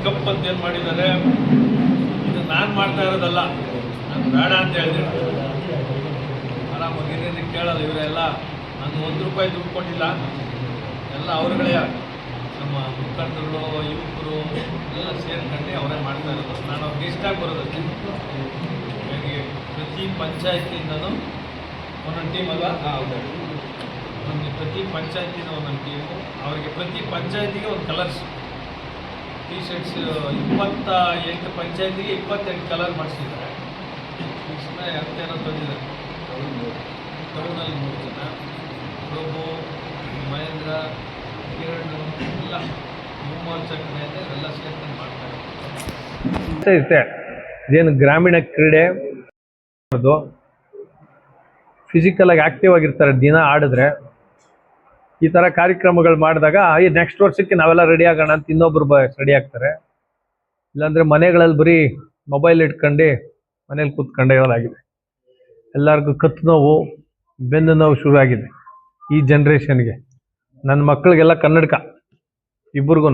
Cup ಅಂತ ಏನು ಮಾಡಿದ್ದಾರೆ, ಇದು ನಾನು ಮಾಡ್ತಾ ಇರೋದಲ್ಲ, ನಾನು ಬೇಡ ಅಂತ ಹೇಳಿದೆ. ಆರಾಮಾಗಿ ಹಿರಿಯರಿಗೆ ಕೇಳೋದು, ಇವರೆಲ್ಲ ನಾನು ₹1 ದುಡ್ಡು ಕೊಟ್ಟಿಲ್ಲ, ಎಲ್ಲ ಅವ್ರುಗಳೇ, ನಮ್ಮ ಮುಖಂಡರು ಯುವಕರು ಎಲ್ಲ ಸೇರ್ಕೊಂಡು ಅವರೇ ಮಾಡ್ತಾ ಇರೋದು. ನಾನು ಅವ್ರಿಗೆ ಇಷ್ಟಾಗಿ ಬರೋದಕ್ಕೆ ಹಾಗಾಗಿ ಪ್ರತಿ ಪಂಚಾಯತಿಯಿಂದನೂ ಒಂದೊಂದು ಟೀಮ್ ಅಲ್ಲ, ನಮಗೆ ಪ್ರತಿ ಪಂಚಾಯತಿನ ಒಂದೊಂದು ಟೀಮು, ಅವರಿಗೆ ಪ್ರತಿ ಪಂಚಾಯತಿಗೆ ಒಂದು ಕಲರ್ಸ್ ಟಿ ಶರ್ಟ್ಸ್ 28 ಪಂಚಾಯತಿಗೆ 28 ಕಲರ್ ಮಾಡಿಸಿದ್ದಾರೆ. ಎಂತೇನೋ ತಂದಿದ್ದಾರೆ. ಟೌನಲ್ಲಿ 3 ಜನ, ಪ್ರಭು, ಮಹೇಂದ್ರ, ಕಿರಣ್ ಎಲ್ಲ ಮೋರ್ಚಕನೆ ಇದೆ, ಎಲ್ಲ ಸೇರ್ಕೊಂಡು ಮಾಡ್ತಾರೆ. ಇದೇನು ಗ್ರಾಮೀಣ ಕ್ರೀಡೆ, ಫಿಸಿಕಲ್ ಆಗಿ ಆಕ್ಟಿವ್ ಆಗಿರ್ತಾರೆ. ದಿನ ಆಡಿದ್ರೆ ಈ ಥರ ಕಾರ್ಯಕ್ರಮಗಳು ಮಾಡಿದಾಗ ಈ ನೆಕ್ಸ್ಟ್ ವರ್ಷಕ್ಕೆ ನಾವೆಲ್ಲ ರೆಡಿ ಆಗೋಣ ಅಂತ ಇನ್ನೊಬ್ರು ರೆಡಿ ಆಗ್ತಾರೆ. ಇಲ್ಲಾಂದರೆ ಮನೆಗಳಲ್ಲಿ ಬರೀ ಮೊಬೈಲ್ ಇಟ್ಕೊಂಡು ಮನೇಲಿ ಕೂತ್ಕೊಂಡೇ ಇರೋದಾಗಿದೆ. ಎಲ್ಲರಿಗೂ ಕತ್ತು ನೋವು, ಬೆನ್ನು ನೋವು ಶುರು ಆಗಿದೆ ಈ ಜನ್ರೇಷನ್ಗೆ. ನನ್ನ ಮಕ್ಕಳಿಗೆಲ್ಲ ಕನ್ನಡಕ ಇಬ್ಬರಿಗೂ.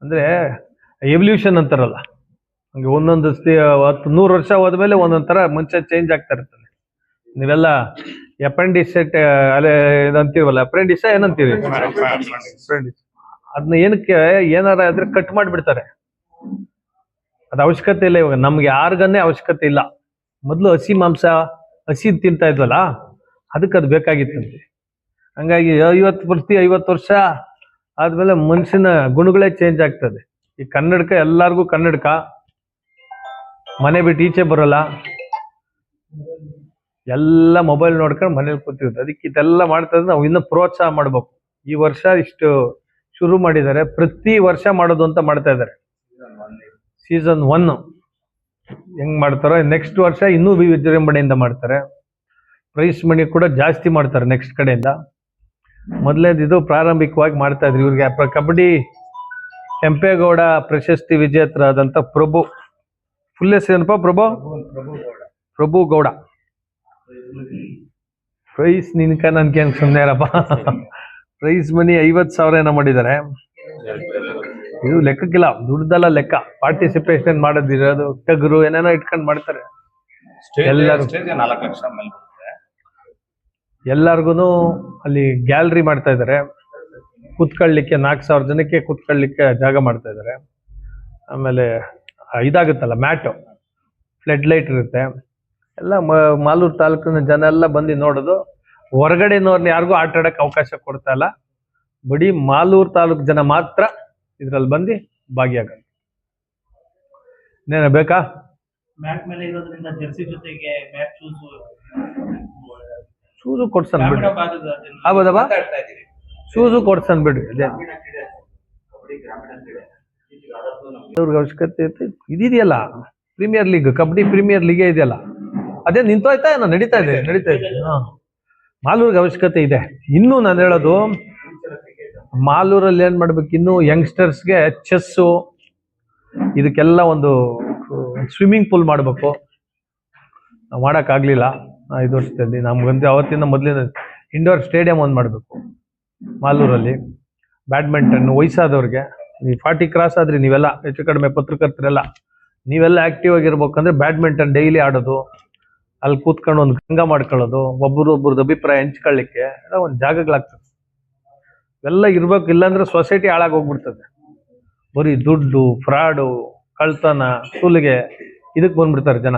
ಅಂದರೆ ಎವಲ್ಯೂಷನ್ ಅಂತಾರಲ್ಲ, ಹಂಗೆ ಒಂದೊಂದು 100 ವರ್ಷ ಹೋದ್ಮೇಲೆ ಒಂದೊಂದು ಥರ ಮನುಷ್ಯ ಚೇಂಜ್ ಆಗ್ತಾ ಇರ್ತಾನೆ. ನೀವೆಲ್ಲ ಅಪೆಂಡಿಸೈಟ್ ಅಲ್ಲೇ ಇದಂತೀವಲ್ಲ, ಅಪೆಂಡಿಸ ಏನಂತೀವಿ, ಅಪೆಂಡಿಸ್, ಅದನ್ನ ಏನಕ್ಕೆ ಏನಾರ ಆದ್ರೆ ಕಟ್ ಮಾಡಿಬಿಡ್ತಾರೆ. ಅದು ಅವಶ್ಯಕತೆ ಇಲ್ಲ ಇವಾಗ, ನಮ್ಗೆ ಯಾರಿಗನ್ನೇ ಅವಶ್ಯಕತೆ ಇಲ್ಲ. ಮೊದಲು ಹಸಿ ಮಾಂಸ ಹಸಿ ತಿಂತಾ ಇದ್ವಲ್ಲ, ಅದಕ್ಕೆ ಅದು ಬೇಕಾಗಿತ್ತಂತೆ. ಹಂಗಾಗಿ 50 ವರ್ಷ ಆದ್ಮೇಲೆ ಮನುಷ್ಯನ ಗುಣಗಳೇ ಚೇಂಜ್ ಆಗ್ತದೆ. ಈ ಕನ್ನಡಕ ಎಲ್ಲರಿಗೂ ಕನ್ನಡಕ, ಮನೆ ಬಿಟ್ಟು ಈಚೆ ಬರೋಲ್ಲ, ಎಲ್ಲ ಮೊಬೈಲ್ ನೋಡ್ಕೊಂಡು ಮನೇಲಿ ಕೂತಿರುತ್ತೆ. ಅದಕ್ಕೆ ಇದೆಲ್ಲ ಮಾಡ್ತಾ ಇದ್ರೆ ನಾವು ಇನ್ನೂ ಪ್ರೋತ್ಸಾಹ ಮಾಡ್ಬೇಕು. ಈ ವರ್ಷ ಇಷ್ಟು ಶುರು ಮಾಡಿದ್ದಾರೆ, ಪ್ರತಿ ವರ್ಷ ಮಾಡೋದು ಅಂತ ಮಾಡ್ತಾ ಇದ್ದಾರೆ. ಸೀಸನ್ 1 ಹೆಂಗ್ ಮಾಡ್ತಾರೋ ನೆಕ್ಸ್ಟ್ ವರ್ಷ ಇನ್ನೂ ವಿಜೃಂಭಣೆಯಿಂದ ಮಾಡ್ತಾರೆ. ಪ್ರೈಸ್ ಮನಿ ಕೂಡ ಜಾಸ್ತಿ ಮಾಡ್ತಾರೆ ನೆಕ್ಸ್ಟ್ ಕಡೆಯಿಂದ. ಮೊದಲೇದು ಪ್ರಾರಂಭಿಕವಾಗಿ ಮಾಡ್ತಾ ಇದ್ರು. ಇವ್ರಿಗೆ ಕಬಡ್ಡಿ ಕೆಂಪೇಗೌಡ ಪ್ರಶಸ್ತಿ ವಿಜೇತರಾದಂಥ ಪ್ರಭು, ಫುಲ್ ಹೆಸರು ಏನಪ್ಪ, ಪ್ರಭು ಗೌಡ. ಪ್ರೈಸ್ ನಿನ್ಕ ನನ್ಗೇನು ಸುಮ್ಮನೆ ಇರಪ್ಪ. ಪ್ರೈಸ್ ಮನಿ 50,000 ಏನೋ ಮಾಡಿದ್ದಾರೆ. ಇದು ಲೆಕ್ಕಕ್ಕಿಲ್ಲ, ದುಡ್ದಲ್ಲ ಲೆಕ್ಕ. ಪಾರ್ಟಿಸಿಪೇಷನ್ ಮಾಡೋದಿರೋದು, ಟಗರು ಏನೇನೋ ಇಟ್ಕೊಂಡು ಮಾಡ್ತಾರೆ. ಎಲ್ಲರಿಗೂ ಅಲ್ಲಿ ಗ್ಯಾಲರಿ ಮಾಡ್ತಾ ಇದ್ದಾರೆ. ಕೂತ್ಕೊಳ್ಳಿಕ್ಕೆ 4,000 ಜನಕ್ಕೆ ಕೂತ್ಕೊಳ್ಳಿಕ್ಕೆ ಜಾಗ ಮಾಡ್ತಾ ಇದ್ದಾರೆ. ಆಮೇಲೆ ಇದಾಗುತ್ತಲ್ಲ ಮ್ಯಾಟು, ಫ್ಲಡ್ ಲೈಟ್ ಇರುತ್ತೆ. ಎಲ್ಲ ಮಾಲೂರು ತಾಲೂಕಿನ ಜನ ಎಲ್ಲ ಬಂದು ನೋಡೋದು. ಹೊರಗಡೆನವ್ರನ್ನ ಯಾರಿಗೂ ಆಟ ಆಡೋಕ್ಕೆ ಅವಕಾಶ ಕೊಡ್ತಾ ಇಲ್ಲ. ಬರೀ ಮಾಲೂರು ತಾಲೂಕು ಜನ ಮಾತ್ರ ಇದ್ರಲ್ಲಿ ಬಂದು ಭಾಗಿಯಾಗ. ಇನ್ನೇನ ಬೇಕಾ? ಮ್ಯಾಟ್ ಮೇಲೆ ಇರೋದ್ರಿಂದ ಜರ್ಸಿ ಜೊತೆಗೆ ಮ್ಯಾಟ್ ಶೂಸು ಕೊಡ್ಸನ್ ಬಿಡ್ರಿ. ಆಗ್ಬೋದಪ್ಪ, ಶೂಸು ಕೊಡ್ಸನ್ ಬಿಡ್ರಿ. ಅವ್ರಿಗೆ ಅವಶ್ಯಕತೆ ಇರುತ್ತೆ. ಇದೆಯಲ್ಲ ಪ್ರೀಮಿಯರ್ ಲೀಗ್, ಕಬಡ್ಡಿ ಪ್ರೀಮಿಯರ್ ಲೀಗೇ ಇದೆಯಲ್ಲ, ಅದೇ ನಿಂತೋಯ್ತಾ ಏನೋ ನಡೀತಾ ಇದೆ. ಹಾಂ, ಮಾಲೂರಿಗೆ ಅವಶ್ಯಕತೆ ಇದೆ. ಇನ್ನೂ ನಾನು ಹೇಳೋದು, ಮಾಲೂರಲ್ಲಿ ಏನು ಮಾಡ್ಬೇಕು, ಇನ್ನೂ ಯಂಗ್ಸ್ಟರ್ಸ್ಗೆ ಚೆಸ್ಸು ಇದಕ್ಕೆಲ್ಲ ಒಂದು ಸ್ವಿಮ್ಮಿಂಗ್ ಪೂಲ್ ಮಾಡಬೇಕು. ನಾವು ಮಾಡೋಕ್ಕಾಗಲಿಲ್ಲ 5 ವರ್ಷದಲ್ಲಿ. ನಮ್ಗಂತೂ ಅವತ್ತಿನ ಮೊದಲಿನ ಇಂಡೋರ್ ಸ್ಟೇಡಿಯಂ ಒಂದು ಮಾಡಬೇಕು ಮಾಲೂರಲ್ಲಿ. ಬ್ಯಾಡ್ಮಿಂಟನ್ ವಯಸ್ಸಾದವ್ರಿಗೆ, ನೀವು 40 ಕ್ರಾಸ್ ಆದ್ರಿ ನೀವೆಲ್ಲ, ಹೆಚ್ಚು ಕಡಿಮೆ ಪತ್ರಕರ್ತರೆಲ್ಲ ನೀವೆಲ್ಲ ಆಕ್ಟಿವ್ ಆಗಿರ್ಬೇಕಂದ್ರೆ ಬ್ಯಾಡ್ಮಿಂಟನ್ ಡೈಲಿ ಆಡೋದು, ಅಲ್ಲಿ ಕೂತ್ಕೊಂಡು ಒಂದು ಗಂಗ ಮಾಡ್ಕೊಳ್ಳೋದು, ಒಬ್ಬರದ್ದು ಅಭಿಪ್ರಾಯ ಹಂಚ್ಕೊಳ್ಳಿಕ್ಕೆ ಎಲ್ಲ ಒಂದು ಜಾಗಗಳಾಗ್ತದೆ. ಎಲ್ಲ ಇರ್ಬೇಕು. ಇಲ್ಲಾಂದ್ರೆ ಸೊಸೈಟಿ ಹಾಳಾಗಿ ಹೋಗ್ಬಿಡ್ತದೆ. ಬರೀ ದುಡ್ಡು, ಫ್ರಾಡು, ಕಳ್ತನ, ಸುಲಿಗೆ ಇದಕ್ಕೆ ಬಂದ್ಬಿಡ್ತಾರೆ ಜನ.